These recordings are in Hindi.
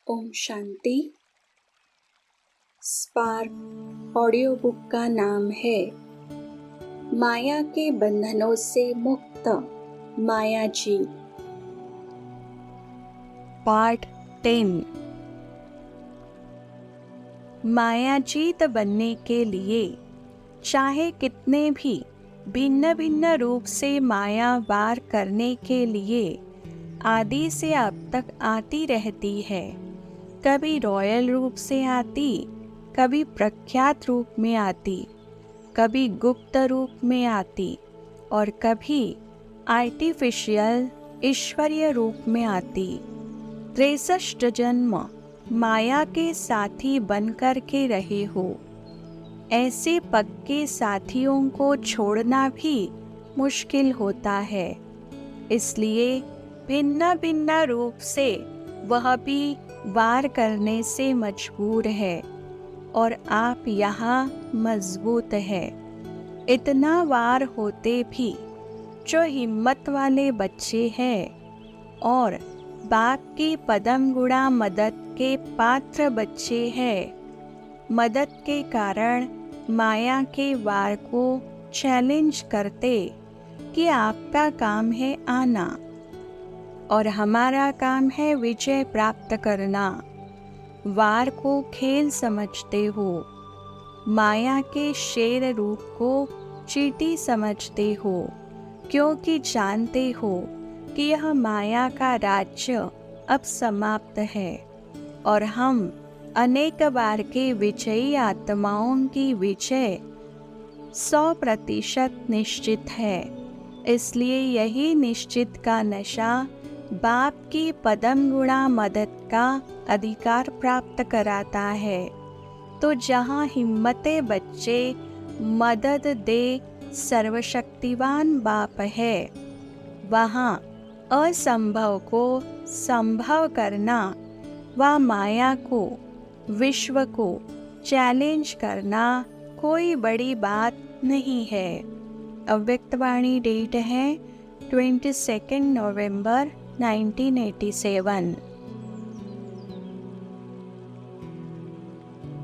Om Shanti. Spark audio book का नाम है माया के बंधनों से मुक्त माया जी। पार्ट 10। मायाजीत बनने के लिए चाहे कितने भी भिन्न भिन्न रूप से माया वार करने के लिए आदि से अब तक आती रहती है। कभी रॉयल रूप से आती, कभी प्रख्यात रूप में आती, कभी गुप्त रूप में आती और कभी आर्टिफिशियल ईश्वरीय रूप में आती। 63 जन्म माया के साथी बनकर के रहे हो। ऐसे पक्के साथियों को छोड़ना भी मुश्किल होता है, इसलिए भिन्न भिन्न रूप से वह भी वार करने से मजबूर है और आप यहाँ मजबूत है। इतना वार होते भी जो हिम्मत वाले बच्चे हैं और बाप की पदम गुणा मदद के पात्र बच्चे हैं, मदद के कारण माया के वार को चैलेंज करते कि आपका काम है आना और हमारा काम है विजय प्राप्त करना। वार को खेल समझते हो, माया के शेर रूप को चींटी समझते हो, क्योंकि जानते हो कि यह माया का राज्य अब समाप्त है और हम अनेक बार के विजयी आत्माओं की विजय 100% निश्चित है। इसलिए यही निश्चित का नशा बाप की पदम गुणा मदद का अधिकार प्राप्त कराता है। तो जहाँ हिम्मते बच्चे मदद दे सर्वशक्तिवान बाप है, वहाँ असंभव को संभव करना व माया को, विश्व को चैलेंज करना कोई बड़ी बात नहीं है। अव्यक्तवाणी डेट है 22 नवंबर 1987।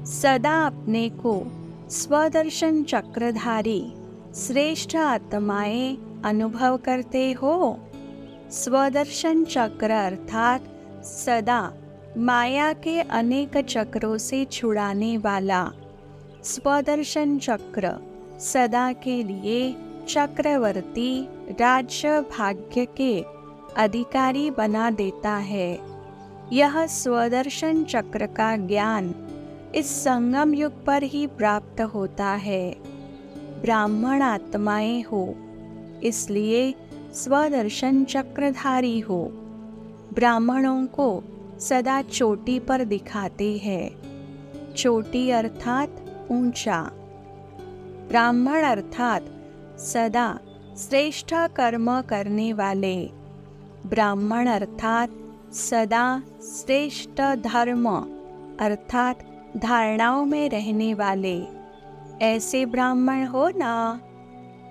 सदा अपने को स्वदर्शन चक्रधारी श्रेष्ठ आत्माएं अनुभव करते हो। स्वदर्शन चक्र अर्थात सदा माया के अनेक चक्रों से छुड़ाने वाला। स्वदर्शन चक्र सदा के लिए चक्रवर्ती राज्य भाग्य के अधिकारी बना देता है। यह स्वदर्शन चक्र का ज्ञान इस संगम युग पर ही प्राप्त होता है। ब्राह्मण आत्माएं हो, इसलिए स्वदर्शन चक्रधारी हो। ब्राह्मणों को सदा चोटी पर दिखाते हैं। चोटी अर्थात ऊंचा, ब्राह्मण अर्थात सदा श्रेष्ठ कर्म करने वाले, ब्राह्मण अर्थात सदा श्रेष्ठ धर्म अर्थात धारणाओं में रहने वाले। ऐसे ब्राह्मण हो ना,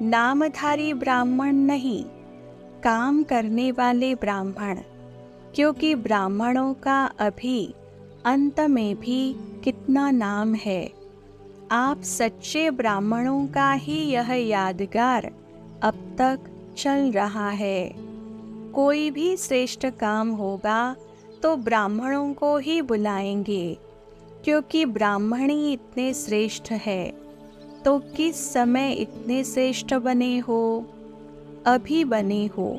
नामधारी ब्राह्मण नहीं, काम करने वाले ब्राह्मण। क्योंकि ब्राह्मणों का अभी अंत में भी कितना नाम है। आप सच्चे ब्राह्मणों का ही यह यादगार अब तक चल रहा है। कोई भी श्रेष्ठ काम होगा तो ब्राह्मणों को ही बुलाएंगे, क्योंकि ब्राह्मण ही इतने श्रेष्ठ है। तो किस समय इतने श्रेष्ठ बने हो? अभी बने हो,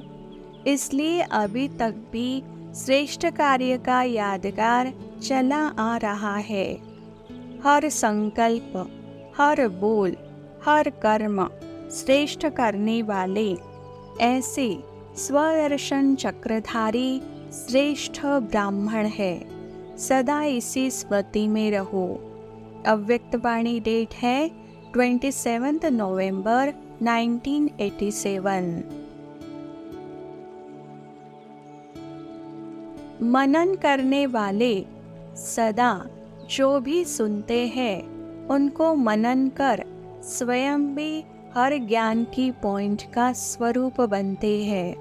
इसलिए अभी तक भी श्रेष्ठ कार्य का यादगार चला आ रहा है। हर संकल्प, हर बोल, हर कर्म श्रेष्ठ करने वाले ऐसे स्वदर्शन चक्रधारी श्रेष्ठ ब्राह्मण है। सदा इसी स्मृति में रहो। अव्यक्तवाणी डेट है 27 नवंबर 1987। मनन करने वाले सदा जो भी सुनते हैं उनको मनन कर स्वयं भी हर ज्ञान की पॉइंट का स्वरूप बनते हैं।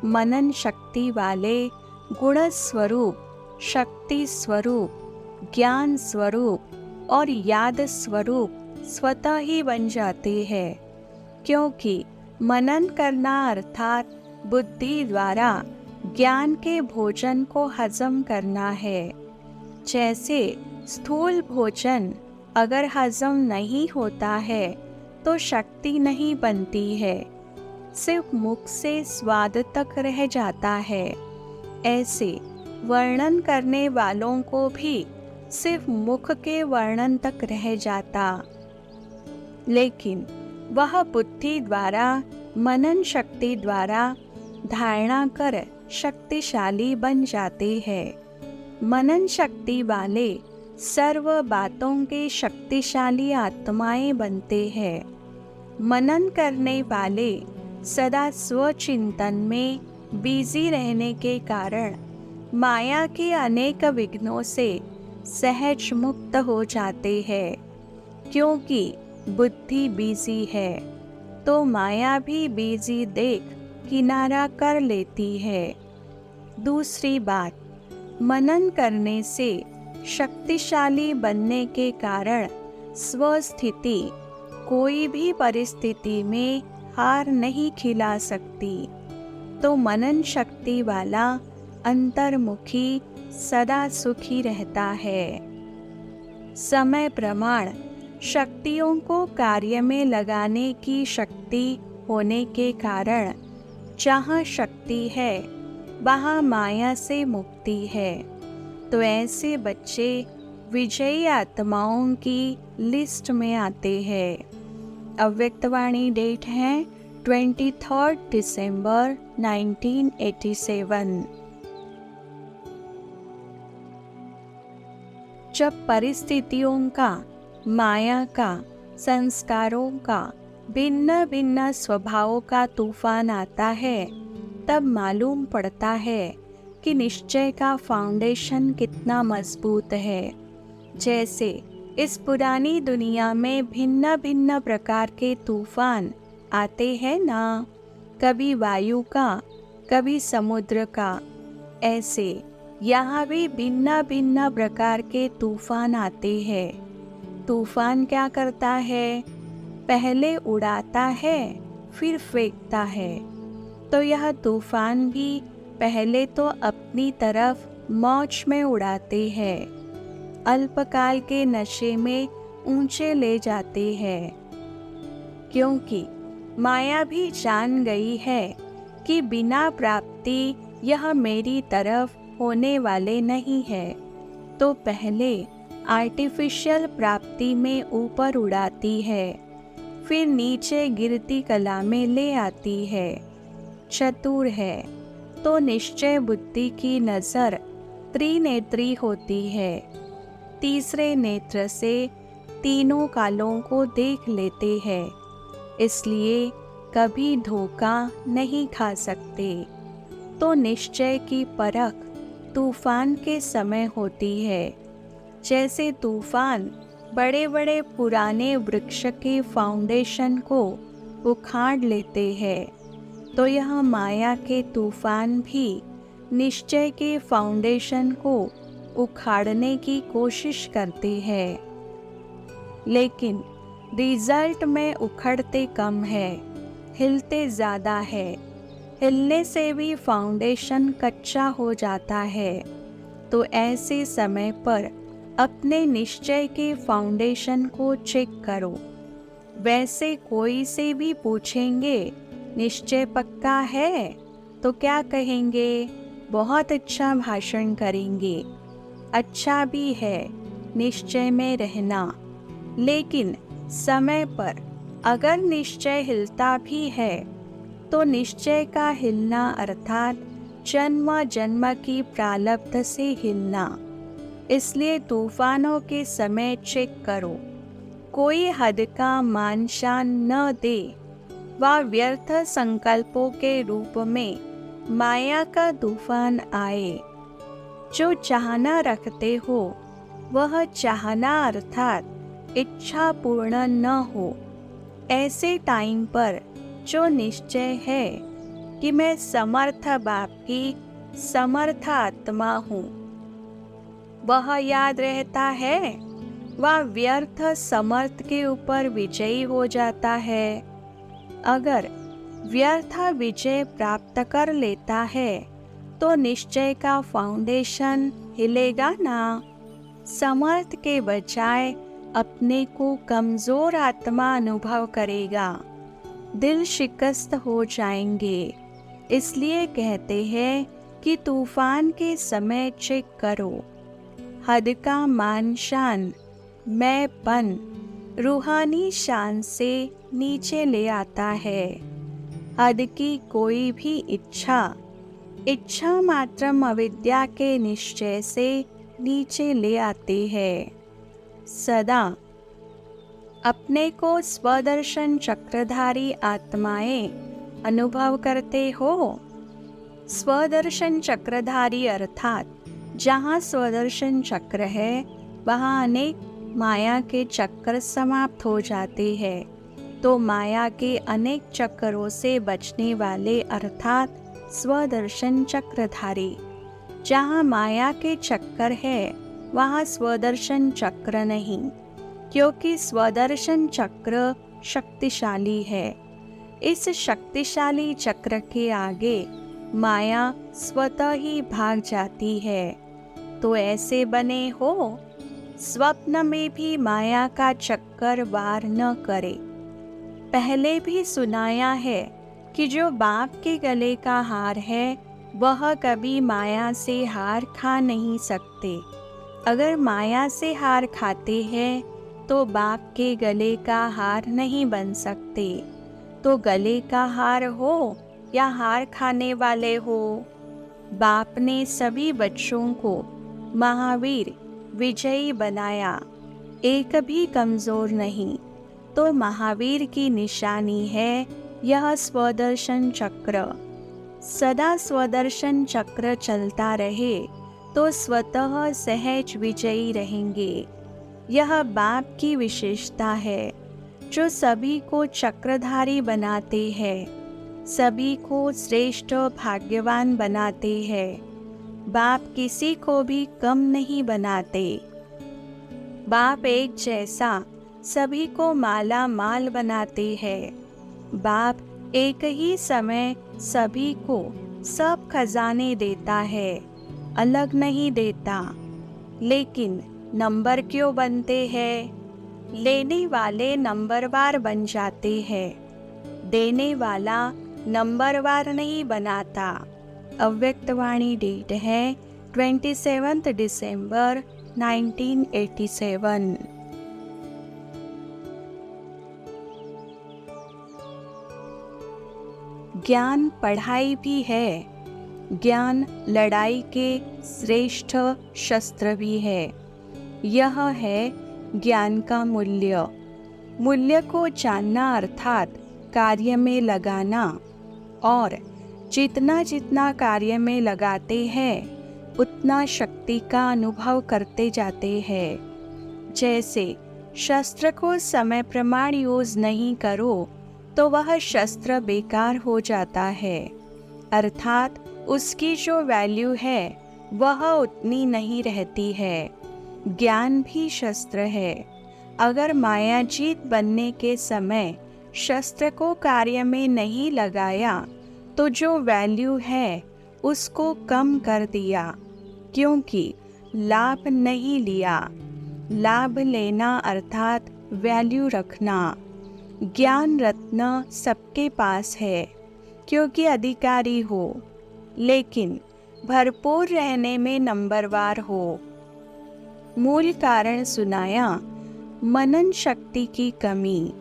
मनन शक्ति वाले गुण स्वरूप शक्ति स्वरूप, ज्ञान स्वरूप और याद स्वरूप स्वतः ही बन जाते हैं, क्योंकि मनन करना अर्थात बुद्धि द्वारा ज्ञान के भोजन को हजम करना है। जैसे स्थूल भोजन अगर हजम नहीं होता है तो शक्ति नहीं बनती है, सिर्फ मुख से स्वाद तक रह जाता है। ऐसे वर्णन करने वालों को भी सिर्फ मुख के वर्णन तक रह जाता, लेकिन वह बुद्धि द्वारा, मनन शक्ति द्वारा धारणा कर शक्तिशाली बन जाते हैं। मनन शक्ति वाले सर्व बातों के शक्तिशाली आत्माएं बनते हैं। मनन करने वाले सदा स्वचिंतन में बिजी रहने के कारण माया के अनेक विघ्नों से सहज मुक्त हो जाते हैं। क्योंकि बुद्धि बिजी है तो माया भी बिजी देख किनारा कर लेती है। दूसरी बात, मनन करने से शक्तिशाली बनने के कारण स्वस्थिति कोई भी परिस्थिति में हार नहीं खिला सकती। तो मनन शक्ति वाला अंतर्मुखी सदा सुखी रहता है। समय प्रमाण शक्तियों को कार्य में लगाने की शक्ति होने के कारण जहाँ शक्ति है वहाँ माया से मुक्ति है। तो ऐसे बच्चे विजयी आत्माओं की लिस्ट में आते हैं। अव्यक्तवाणी डेट है 23 दिसंबर 1987। जब परिस्थितियों का, माया का, संस्कारों का भिन्न भिन्न स्वभावों का तूफान आता है, तब मालूम पड़ता है कि निश्चय का फाउंडेशन कितना मजबूत है। जैसे इस पुरानी दुनिया में भिन्न भिन्न प्रकार के तूफान आते हैं ना, कभी वायु का, कभी समुद्र का, ऐसे यहाँ भी भिन्न भिन्न प्रकार के तूफान आते हैं। तूफान क्या करता है? पहले उड़ाता है फिर फेंकता है। तो यह तूफान भी पहले तो अपनी तरफ मौज में उड़ाते हैं, अल्पकाल के नशे में ऊंचे ले जाते हैं। क्योंकि माया भी जान गई है कि बिना प्राप्ति यह मेरी तरफ होने वाले नहीं है, तो पहले आर्टिफिशियल प्राप्ति में ऊपर उड़ाती है, फिर नीचे गिरती कला में ले आती है। चतुर है तो निश्चय बुद्धि की नज़र त्रिनेत्री होती है। तीसरे नेत्र से तीनों कालों को देख लेते हैं, इसलिए कभी धोखा नहीं खा सकते। तो निश्चय की परख तूफान के समय होती है। जैसे तूफान बड़े बड़े पुराने वृक्ष के फाउंडेशन को उखाड़ लेते हैं, तो यह माया के तूफान भी निश्चय के फाउंडेशन को उखाड़ने की कोशिश करते हैं, लेकिन रिजल्ट में उखड़ते कम है, हिलते ज़्यादा है। हिलने से भी फाउंडेशन कच्चा हो जाता है। तो ऐसे समय पर अपने निश्चय के फाउंडेशन को चेक करो। वैसे कोई से भी पूछेंगे निश्चय पक्का है, तो क्या कहेंगे? बहुत अच्छा भाषण करेंगे, अच्छा भी है निश्चय में रहना। लेकिन समय पर अगर निश्चय हिलता भी है तो निश्चय का हिलना अर्थात जन्म जन्म की प्रारब्ध से हिलना। इसलिए तूफानों के समय चेक करो, कोई हद का मान शान न दे व व्यर्थ संकल्पों के रूप में माया का तूफान आए। जो चाहना रखते हो वह चाहना अर्थात इच्छा पूर्ण न हो। ऐसे टाइम पर जो निश्चय है कि मैं समर्थ बाप की समर्थ आत्मा हूँ, वह याद रहता है, वह व्यर्थ समर्थ के ऊपर विजयी हो जाता है। अगर व्यर्थ विजय प्राप्त कर लेता है तो निश्चय का फाउंडेशन हिलेगा ना। समर्थ के बजाय अपने को कमजोर आत्मा अनुभव करेगा, दिल शिकस्त हो जाएंगे। इसलिए कहते हैं कि तूफान के समय चेक करो। हद का मान शान, मैंपन रूहानी शान से नीचे ले आता है। हद की कोई भी इच्छा मात्र अविद्या के निश्चय से नीचे ले आती है। सदा अपने को स्वदर्शन चक्रधारी आत्माएं अनुभव करते हो। स्वदर्शन चक्रधारी अर्थात जहाँ स्वदर्शन चक्र है वहाँ अनेक माया के चक्र समाप्त हो जाते हैं। तो माया के अनेक चक्रों से बचने वाले अर्थात स्वदर्शन चक्रधारी। जहाँ माया के चक्कर है वहाँ स्वदर्शन चक्र नहीं, क्योंकि स्वदर्शन चक्र शक्तिशाली है। इस शक्तिशाली चक्र के आगे माया स्वतः ही भाग जाती है। तो ऐसे बने हो, स्वप्न में भी माया का चक्कर वार न करे। पहले भी सुनाया है कि जो बाप के गले का हार है वह कभी माया से हार खा नहीं सकते। अगर माया से हार खाते हैं तो बाप के गले का हार नहीं बन सकते। तो गले का हार हो या हार खाने वाले हो, बाप ने सभी बच्चों को महावीर विजयी बनाया, एक भी कमजोर नहीं। तो महावीर की निशानी है यह स्वदर्शन चक्र। सदा स्वदर्शन चक्र चलता रहे तो स्वतः सहज विजयी रहेंगे। यह बाप की विशेषता है जो सभी को चक्रधारी बनाते हैं, सभी को श्रेष्ठ भाग्यवान बनाते हैं। बाप किसी को भी कम नहीं बनाते। बाप एक जैसा सभी को माला माल बनाते हैं। बाप एक ही समय सभी को सब खजाने देता है, अलग नहीं देता। लेकिन नंबर क्यों बनते हैं? लेने वाले नंबरवार बन जाते हैं, देने वाला नंबरवार नहीं बनाता। अव्यक्तवाणी डेट है 27 दिसंबर 1987। ज्ञान पढ़ाई भी है, ज्ञान लड़ाई के श्रेष्ठ शस्त्र भी है। यह है ज्ञान का मूल्य। मूल्य को जानना अर्थात कार्य में लगाना, और जितना जितना कार्य में लगाते हैं उतना शक्ति का अनुभव करते जाते हैं। जैसे शस्त्र को समय प्रमाण यूज नहीं करो तो वह शस्त्र बेकार हो जाता है, अर्थात उसकी जो वैल्यू है वह उतनी नहीं रहती है। ज्ञान भी शस्त्र है। अगर मायाजीत बनने के समय शस्त्र को कार्य में नहीं लगाया तो जो वैल्यू है उसको कम कर दिया, क्योंकि लाभ नहीं लिया। लाभ लेना अर्थात वैल्यू रखना। ज्ञान रत्न सबके पास है क्योंकि अधिकारी हो, लेकिन भरपूर रहने में नंबरवार हो। मूल कारण सुनाया, मनन शक्ति की कमी।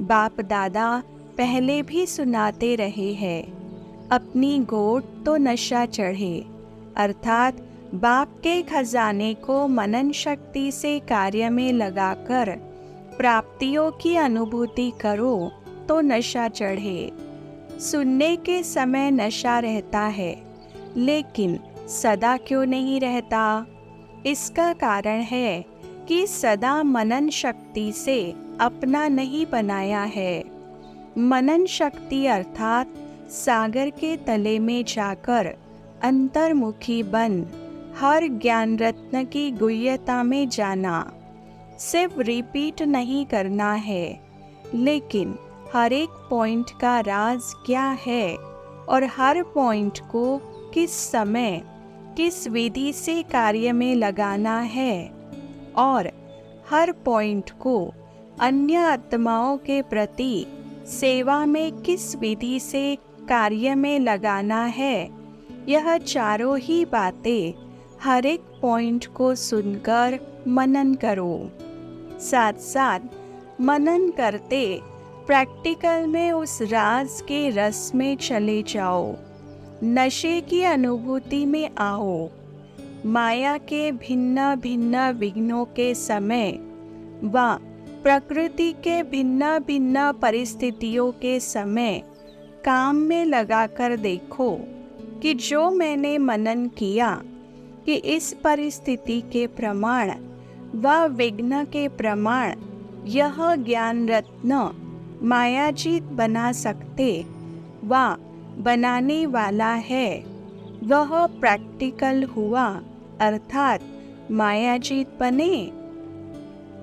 बाप दादा पहले भी सुनाते रहे हैं, अपनी गोट तो नशा चढ़े, अर्थात बाप के खजाने को मनन शक्ति से कार्य में लगाकर प्राप्तियों की अनुभूति करो तो नशा चढ़े। सुनने के समय नशा रहता है, लेकिन सदा क्यों नहीं रहता? इसका कारण है कि सदा मनन शक्ति से अपना नहीं बनाया है। मनन शक्ति अर्थात सागर के तले में जाकर अंतर्मुखी बन हर ज्ञान रत्न की गुह्यता में जाना। सिर्फ रिपीट नहीं करना है, लेकिन हर एक पॉइंट का राज क्या है और हर पॉइंट को किस समय किस विधि से कार्य में लगाना है और हर पॉइंट को अन्य आत्माओं के प्रति सेवा में किस विधि से कार्य में लगाना है। यह चारों ही बातें हर एक पॉइंट को सुनकर मनन करो। साथ साथ मनन करते प्रैक्टिकल में उस राज के रस में चले जाओ, नशे की अनुभूति में आओ। माया के भिन्न भिन्न विघ्नों के समय व प्रकृति के भिन्न भिन्न परिस्थितियों के समय काम में लगाकर देखो कि जो मैंने मनन किया कि इस परिस्थिति के प्रमाण व विघ्न के प्रमाण यह ज्ञान रत्न मायाजीत बना सकते व बनाने वाला है, वह प्रैक्टिकल हुआ, अर्थात मायाजीत बने।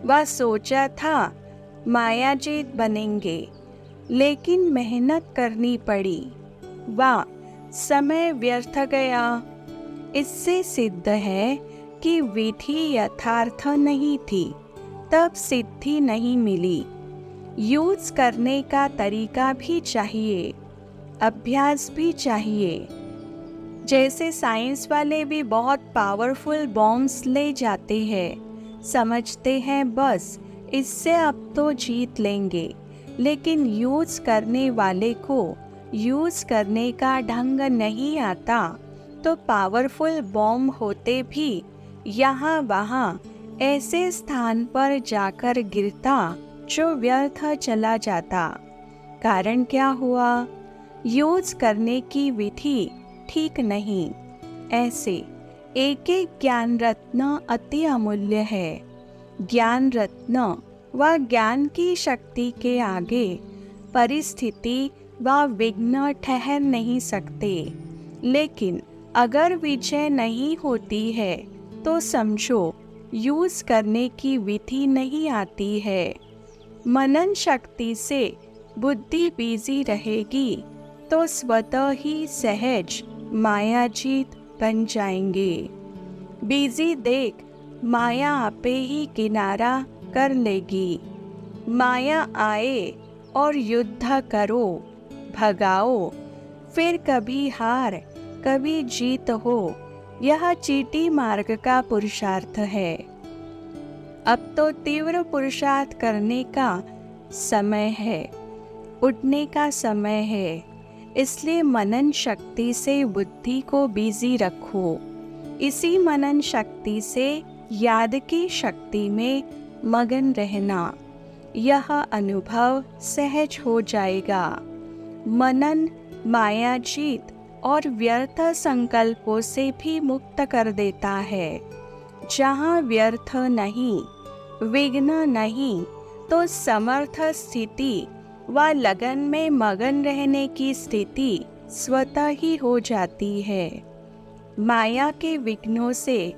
वह सोचा था मायाजीत बनेंगे, लेकिन मेहनत करनी पड़ी, वह समय व्यर्थ गया। इससे सिद्ध है कि विधि यथार्थ नहीं थी, तब सिद्धि नहीं मिली। यूज करने का तरीका भी चाहिए, अभ्यास भी चाहिए। जैसे साइंस वाले भी बहुत पावरफुल बॉम्ब्स ले जाते हैं, समझते हैं बस इससे अब तो जीत लेंगे, लेकिन यूज करने वाले को यूज करने का ढंग नहीं आता तो पावरफुल बॉम्ब होते भी यहाँ वहाँ ऐसे स्थान पर जाकर गिरता जो व्यर्थ चला जाता। कारण क्या हुआ? यूज करने की विधि ठीक नहीं। ऐसे एक एक ज्ञान रत्न अति अमूल्य है। ज्ञान रत्न व ज्ञान की शक्ति के आगे परिस्थिति व विघ्न ठहर नहीं सकते। लेकिन अगर विजय नहीं होती है तो समझो यूज करने की विधि नहीं आती है। मनन शक्ति से बुद्धि बिजी रहेगी तो स्वतः ही सहज मायाजीत बन जाएंगे। बिजी देख माया आपे ही किनारा कर लेगी। माया आए और युद्ध करो, भगाओ, फिर कभी हार कभी जीत हो। यह चीटी मार्ग का पुरुषार्थ है। अब तो तीव्र पुरुषार्थ करने का समय है, उठने का समय है। इसलिए मनन शक्ति से बुद्धि को बिजी रखो। इसी मनन शक्ति से याद की शक्ति में मगन रहना। यह अनुभव सहज हो जाएगा। मनन मायाजीत और व्यर्थ संकल्पों से भी मुक्त कर देता है। जहाँ व्यर्थ नहीं, विघ्न नहीं, तो समर्थ स्थिति व लगन में मगन रहने की स्थिति स्वतः ही हो जाती है। माया के विघ्नों से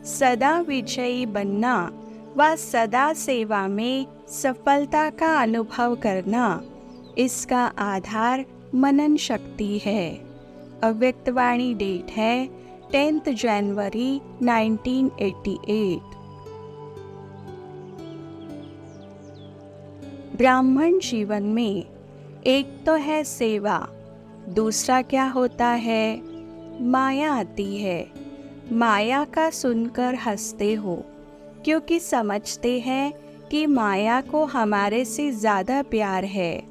सदा विजयी बनना व सदा सेवा में सफलता का अनुभव करना, इसका आधार मनन शक्ति है। अव्यक्तवाणी डेट है 10 जनवरी 1988। ब्राह्मण जीवन में एक तो है सेवा, दूसरा क्या होता है? माया आती है। माया का सुनकर हंसते हो, क्योंकि समझते हैं कि माया को हमारे से ज़्यादा प्यार है।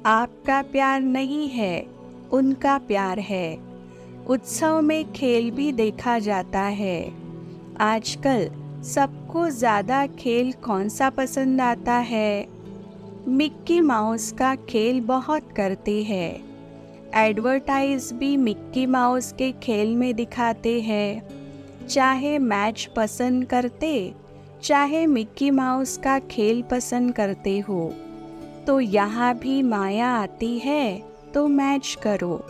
आपका प्यार नहीं है, उनका प्यार है। उत्सव में खेल भी देखा जाता है। आजकल सबको ज़्यादा खेल कौन सा पसंद आता है? मिक्की माउस का खेल बहुत करते हैं। एडवर्टाइज भी मिक्की माउस के खेल में दिखाते हैं। चाहे मैच पसंद करते, चाहे मिक्की माउस का खेल पसंद करते हो, तो यहाँ भी माया आती है तो मैच करो,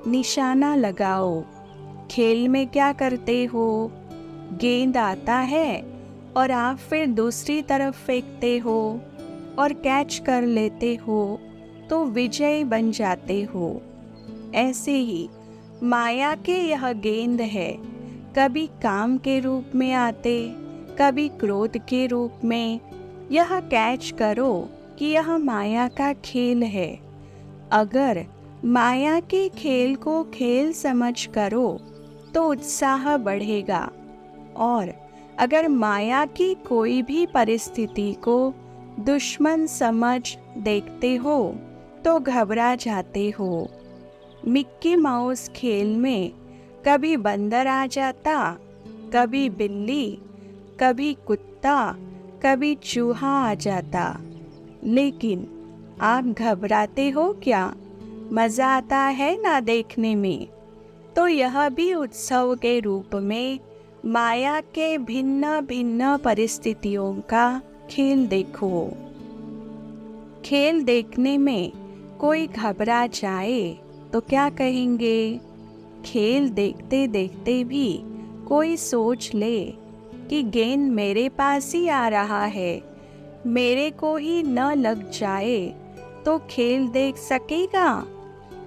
निशाना लगाओ। खेल में क्या करते हो? गेंद आता है और आप फिर दूसरी तरफ फेंकते हो और कैच कर लेते हो तो विजयी बन जाते हो। ऐसे ही माया के यह गेंद है, कभी काम के रूप में आते, कभी क्रोध के रूप में। यह कैच करो कि यह माया का खेल है। अगर माया के खेल को खेल समझ करो तो उत्साह बढ़ेगा, और अगर माया की कोई भी परिस्थिति को दुश्मन समझ देखते हो तो घबरा जाते हो। मिक्की माउस खेल में कभी बंदर आ जाता, कभी बिल्ली, कभी कुत्ता, कभी चूहा आ जाता, लेकिन आप घबराते हो क्या? मज़ा आता है ना देखने में। तो यह भी उत्सव के रूप में माया के भिन्न भिन्न परिस्थितियों का खेल देखो। खेल देखने में कोई घबरा जाए तो क्या कहेंगे? खेल देखते देखते भी कोई सोच ले कि गेंद मेरे पास ही आ रहा है, मेरे को ही न लग जाए तो खेल देख सकेगा?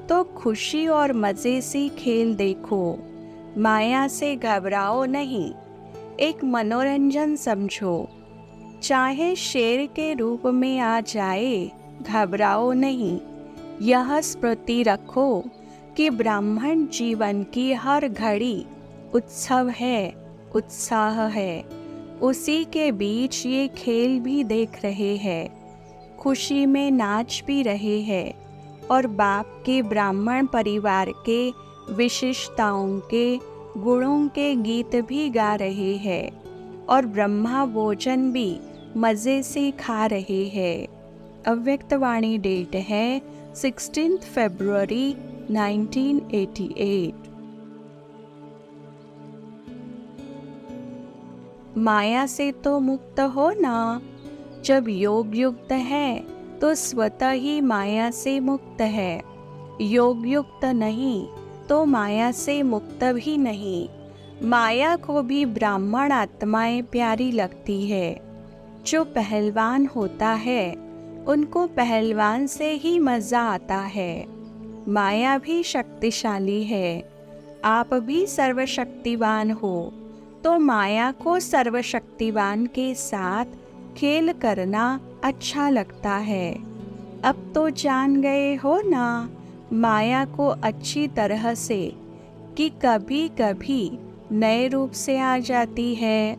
तो खुशी और मज़े से खेल देखो, माया से घबराओ नहीं, एक मनोरंजन समझो। चाहे शेर के रूप में आ जाए, घबराओ नहीं। यह स्मृति रखो कि ब्राह्मण जीवन की हर घड़ी उत्सव है, उत्साह है। उसी के बीच ये खेल भी देख रहे हैं, खुशी में नाच भी रहे हैं, और बाप के ब्राह्मण परिवार के विशिष्टताओं के गुणों के गीत भी गा रहे हैं, और ब्रह्मा भोजन भी मज़े से खा रहे हैं। अव्यक्तवाणी डेट है 16 फरवरी 1988। माया से तो मुक्त हो ना। जब योग युक्त है तो स्वतः ही माया से मुक्त है। योग युक्त नहीं तो माया से मुक्त भी नहीं। माया को भी ब्राह्मण आत्माएं प्यारी लगती है। जो पहलवान होता है उनको पहलवान से ही मज़ा आता है। माया भी शक्तिशाली है। आप भी सर्वशक्तिवान हो, तो माया को सर्वशक्तिवान के साथ खेल करना अच्छा लगता है। अब तो जान गए हो ना माया को अच्छी तरह से कि कभी कभी नए रूप से आ जाती है।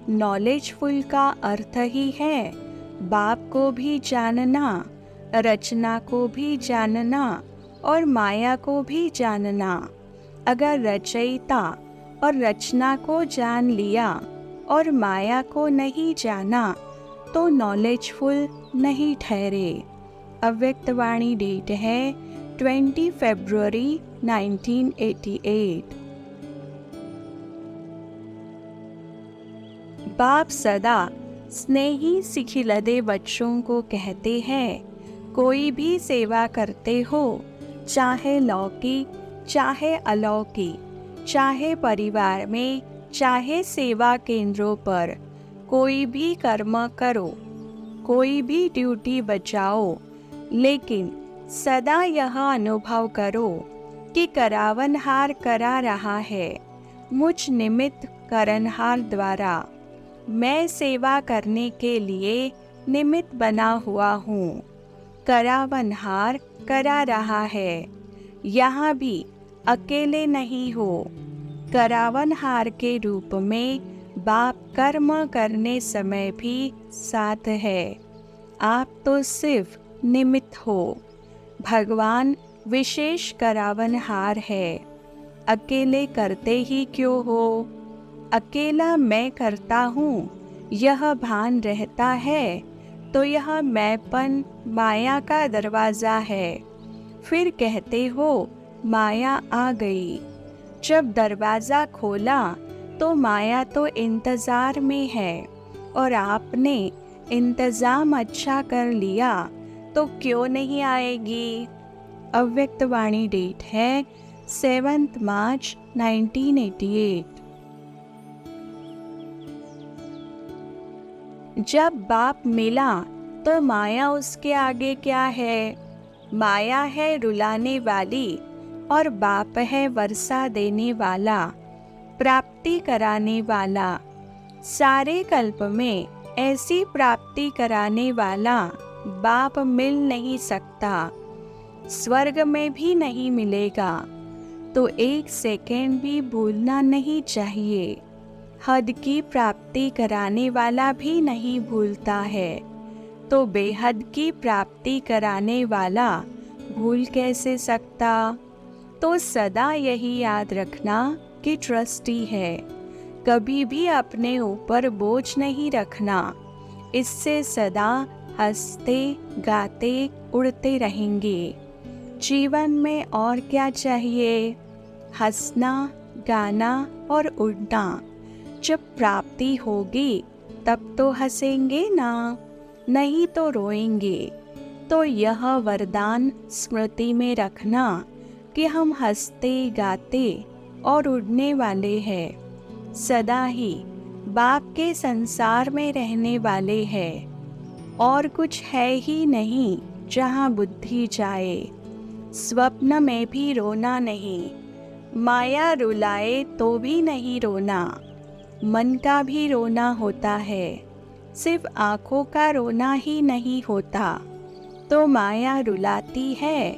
नॉलेजफुल का अर्थ ही है बाप को भी जानना, रचना को भी जानना और माया को भी जानना। अगर रचयिता और रचना को जान लिया और माया को नहीं जाना तो नॉलेजफुल नहीं ठहरे। अव्यक्तवाणी डेट है 20 फरवरी 1988। बाप सदा स्नेही सिखिलदे बच्चों को कहते हैं, कोई भी सेवा करते हो, चाहे लौकिक चाहे अलौकिक, चाहे परिवार में चाहे सेवा केंद्रों पर, कोई भी कर्म करो, कोई भी ड्यूटी बजाओ, लेकिन सदा यह अनुभव करो कि करावनहार करा रहा है मुझ निमित्त करनहार द्वारा। मैं सेवा करने के लिए निमित्त बना हुआ हूँ। करावनहार करा रहा है। यहाँ भी अकेले नहीं हो। करावनहार के रूप में बाप कर्म करने समय भी साथ है। आप तो सिर्फ निमित्त हो। भगवान विशेष करावनहार है। अकेले करते ही क्यों हो? अकेला मैं करता हूँ यह भान रहता है तो यह मैंपन माया का दरवाज़ा है। फिर कहते हो माया आ गई। जब दरवाज़ा खोला तो माया तो इंतज़ार में है, और आपने इंतज़ाम अच्छा कर लिया तो क्यों नहीं आएगी। अव्यक्तवाणी डेट है 7 मार्च 1988। जब बाप मिला तो माया उसके आगे क्या है? माया है रुलाने वाली और बाप है वर्षा देने वाला, प्राप्ति कराने वाला। सारे कल्प में ऐसी प्राप्ति कराने वाला बाप मिल नहीं सकता, स्वर्ग में भी नहीं मिलेगा। तो 1 सेकेंड भी भूलना नहीं चाहिए। हद की प्राप्ति कराने वाला भी नहीं भूलता है, तो बेहद की प्राप्ति कराने वाला भूल कैसे सकता? तो सदा यही याद रखना कि ट्रस्टी है, कभी भी अपने ऊपर बोझ नहीं रखना। इससे सदा हंसते गाते उड़ते रहेंगे। जीवन में और क्या चाहिए? हंसना, गाना और उड़ना। जब प्राप्ति होगी तब तो हंसेंगे ना, नहीं तो रोएंगे। तो यह वरदान स्मृति में रखना कि हम हंसते गाते और उड़ने वाले हैं, सदा ही बाप के संसार में रहने वाले हैं। और कुछ है ही नहीं जहाँ बुद्धि जाए। स्वप्न में भी रोना नहीं, माया रुलाए तो भी नहीं रोना। मन का भी रोना होता है, सिर्फ आँखों का रोना ही नहीं होता। तो माया रुलाती है,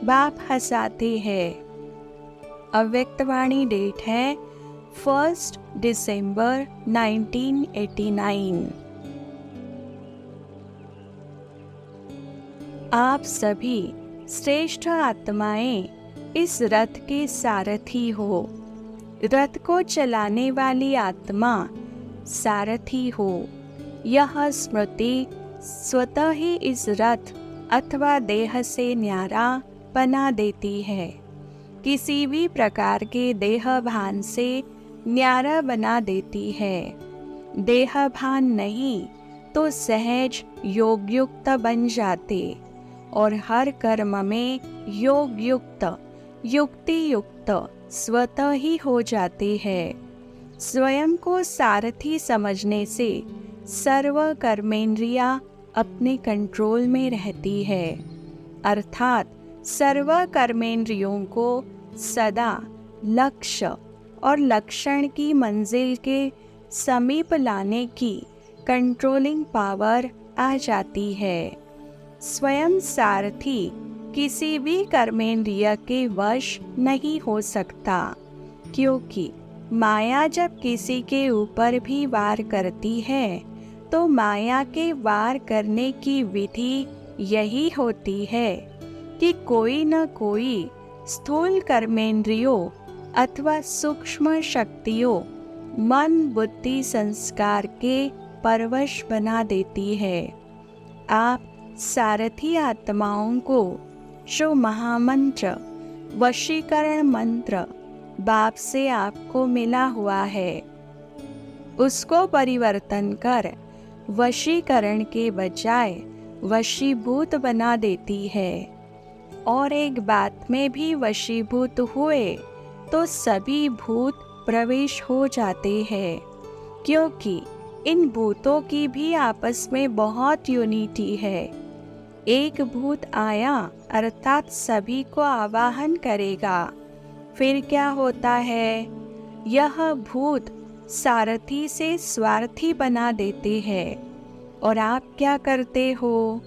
बाप हंसाते हैं। अव्यक्तवाणी डेट है 1 दिसंबर 1989। आप सभी श्रेष्ठ आत्माएं इस रथ के सारथी हो। रथ को चलाने वाली आत्मा सारथी हो। यह स्मृति स्वतः ही इस रथ अथवा देह से न्यारा बना देती है। किसी भी प्रकार के देह भान से न्यारा बना देती है। देह भान नहीं तो सहज योग युक्त बन जाते और हर कर्म में योग युक्त, युक्ति युक्त स्वतः ही हो जाते हैं। स्वयं को सारथी समझने से सर्व कर्मेंद्रियां अपने कंट्रोल में रहती है, अर्थात सर्व कर्मेंद्रियों को सदा लक्ष्य और लक्षण की मंजिल के समीप लाने की कंट्रोलिंग पावर आ जाती है। स्वयं सारथी किसी भी कर्मेंद्रिय के वश नहीं हो सकता, क्योंकि माया जब किसी के ऊपर भी वार करती है तो माया के वार करने की विधि यही होती है कि कोई न कोई स्थूल कर्मेंद्रियों अथवा सूक्ष्म शक्तियों मन बुद्धि संस्कार के परवश बना देती है। आप सारथी आत्माओं को जो महामंत्र वशीकरण मंत्र बाप से आपको मिला हुआ है, उसको परिवर्तन कर वशीकरण के बजाय वशीभूत बना देती है। और एक बात में भी वशीभूत हुए तो सभी भूत प्रवेश हो जाते हैं, क्योंकि इन भूतों की भी आपस में बहुत यूनिटी है। एक भूत आया अर्थात सभी को आवाहन करेगा। फिर क्या होता है? यह भूत सारथी से स्वार्थी बना देते हैं। और आप क्या करते हो?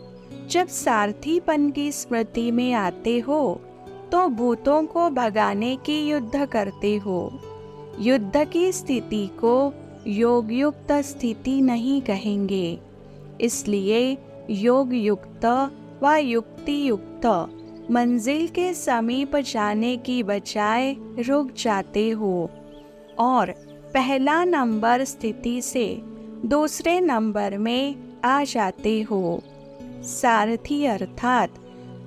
जब सारथीपन की स्मृति में आते हो तो भूतों को भगाने की युद्ध करते हो। युद्ध की स्थिति को योग युक्त स्थिति नहीं कहेंगे, इसलिए योग युक्त व युक्ति युक्त मंजिल के समीप जाने की बजाय रुक जाते हो और पहला नंबर स्थिति से दूसरे नंबर में आ जाते हो। सारथी अर्थात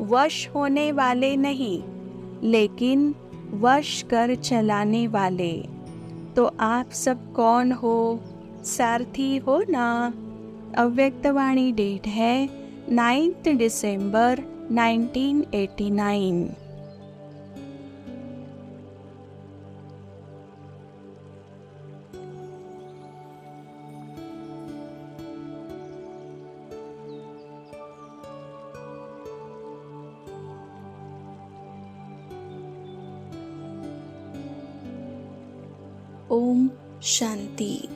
वश होने वाले नहीं, लेकिन वश कर चलाने वाले। तो आप सब कौन हो? सारथी हो ना? अव्यक्तवाणी डेट है 9 दिसंबर 1989। ओम शांति।